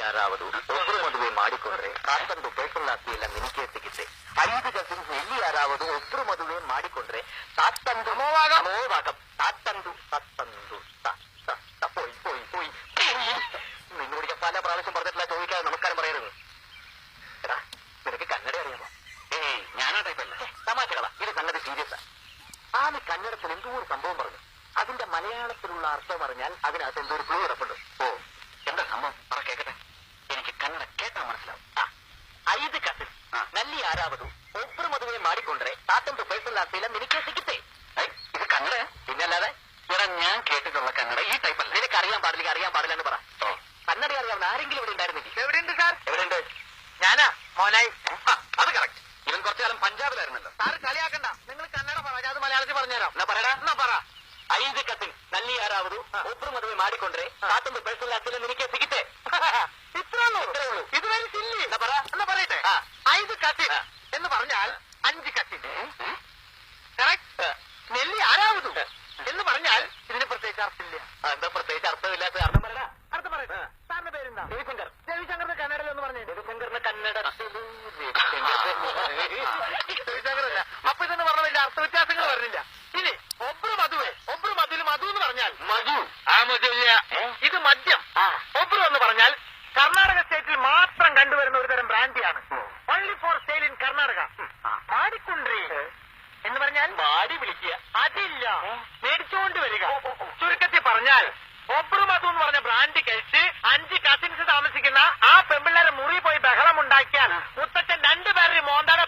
ಯಾರಾவது ಒಬ್ಬರು ಮದುವೆ ಮಾಡಿಕೊಂಡ್ರೆ ತಾತಂದು ಪೇಪರ್ಲಾತಿ ಎಲ್ಲ ನಿನಗೆ ಸಿಗುತ್ತೆ. 5 ಕಸಿನ್ಸ್ ಇಲ್ಲಿ ಯಾರಾவது ಒಬ್ಬರು ಮದುವೆ ಮಾಡಿಕೊಂಡ್ರೆ ತಾತಂದು താത്തന്തു പോയി നിന്നോട് ഞാൻ പല പ്രാവശ്യം പറഞ്ഞിട്ടില്ല, ചോദിക്കാതെ നമസ്കാരം പറയരുത്. എടാ നിനക്ക് കന്നഡ അറിയാമോ? ഏയ് ഞാനാ ടൈപ്പല്ല, തമാശകളാ. ഇത് സംഗതി സീരിയസാ. ആദ്യ കന്നഡത്തിൽ എന്തോ ഒരു സംഭവം പറഞ്ഞു, അതിന്റെ മലയാളത്തിലുള്ള അർത്ഥം പറഞ്ഞാൽ അതിനകത്ത് എന്തോ ഒരു ക്ലൂ കിടപ്പുണ്ട്. ഓ എന്താ സംഭവം പറ കേക്കട്ടെ. എനിക്ക് കന്നഡ കേട്ടാ മനസ്സിലാവും. 5 കസിൻ ನಲ್ಲಿ ಯಾರಾவது ಒಬ್ಬರು ಮದುವೆ ಮಾಡಿಕೊಂಡ್ರೆ ತಾತಂದು ಪೇಸಲ್ಲಾಗ್ತಿಲ್ಲ ನಿನಗೆ ಸಿಗುತ್ತೆ. ഇത് കന്നഡ പിന്നല്ലാതെ. ഇവിടെ ഞാൻ കേട്ടിട്ടുള്ള കന്നഡ ഈ ടൈപ്പല്ല. നിനക്ക് അറിയാൻ പാടില്ല എന്ന് പറ. കന്നഡ അറിയാവുന്ന ആരെങ്കിലും ഇവിടെ ഉണ്ടായിരുന്നെങ്കിൽ. എവിടെയുണ്ട് സാർ? എവിടെയുണ്ട്? ഞാനാ മോനായി. അത് കറക്റ്റ്. ഇവൻ കുറച്ചു കാലം പഞ്ചാബിലായിരുന്നല്ലോ. സാർ കളിയാക്കണ്ട, നിങ്ങൾ കന്നഡ പറ, അത് മലയാളത്തിൽ പറഞ്ഞുതരാം. എന്നാ പറയടാ. എന്നാ പറ. 5 കസിൻ ನಲ್ಲಿ ಯಾರಾவது ಒಬ್ಬರು ಮದುವೆ ಮಾಡಿಕೊಂಡ್ರೆ ತಾತಂದು ಪೇಸಲ್ಲಾಗ್ತಿಲ್ಲ ನಿನಗೆ ಸಿಗುತ್ತೆ. ഇത്രേ ഉള്ളൂ. ഇത് വരെ സില്ലി. എന്നാ പറയട്ടെ. 5 കസിൻ എന്ന് പറഞ്ഞാൽ 5 കസിൻ. കറക്റ്റ്. നെല്ലി ആരാവതു എന്ന് പറഞ്ഞാൽ ഇതിന് പ്രത്യേകിച്ച് അർത്ഥമില്ല. എന്താ പ്രത്യേകിച്ച് അർത്ഥമില്ലാത്ത അർത്ഥം പറയടാ. അർത്ഥം പറയട്ടെ. സാറിന്റെ പേരെന്താ? രവിശങ്കർ. രവിശങ്കറിന്റെ കന്നഡയിൽ ഒന്ന് പറഞ്ഞു. രവിശങ്കറിന്റെ കന്നഡ രവിശങ്കറല്ല. അപ്പൊ ഇതെന്ന് പറഞ്ഞില്ല, അർത്ഥ വ്യത്യാസങ്ങൾ പറഞ്ഞില്ല. ഇനി ഒബ്രു മധുവേ, ഒബ്രു മധുവിൽ മധു എന്ന് പറഞ്ഞാൽ മധു. ആ മധുല്ല, ഇത് മദ്യം. ഒബ്രു എന്ന് പറഞ്ഞാൽ കർണാടക സ്റ്റേറ്റിൽ മാത്രം കണ്ടുവരുന്ന ഒരു തരം ബ്രാൻഡിയാണ്. Only for sale in Karnataka. മാടിക്കുണ്ട്രി എന്ന് പറഞ്ഞാൽ മാടി വിളിക്കുക. അതില്ല, മേടിച്ചുകൊണ്ട് വരിക. ചുരുക്കത്തിൽ പറഞ്ഞാൽ ഒബ്രു മധു എന്ന് പറഞ്ഞ ബ്രാൻഡ് കഴിച്ച് 5 കസിൻസ് താമസിക്കുന്ന ആ പെമ്പിള്ളേരെ മുറി പോയി ബഹളം ഉണ്ടാക്കിയാൽ മുത്തച്ഛൻ 2 പേരുടെ മോന്താട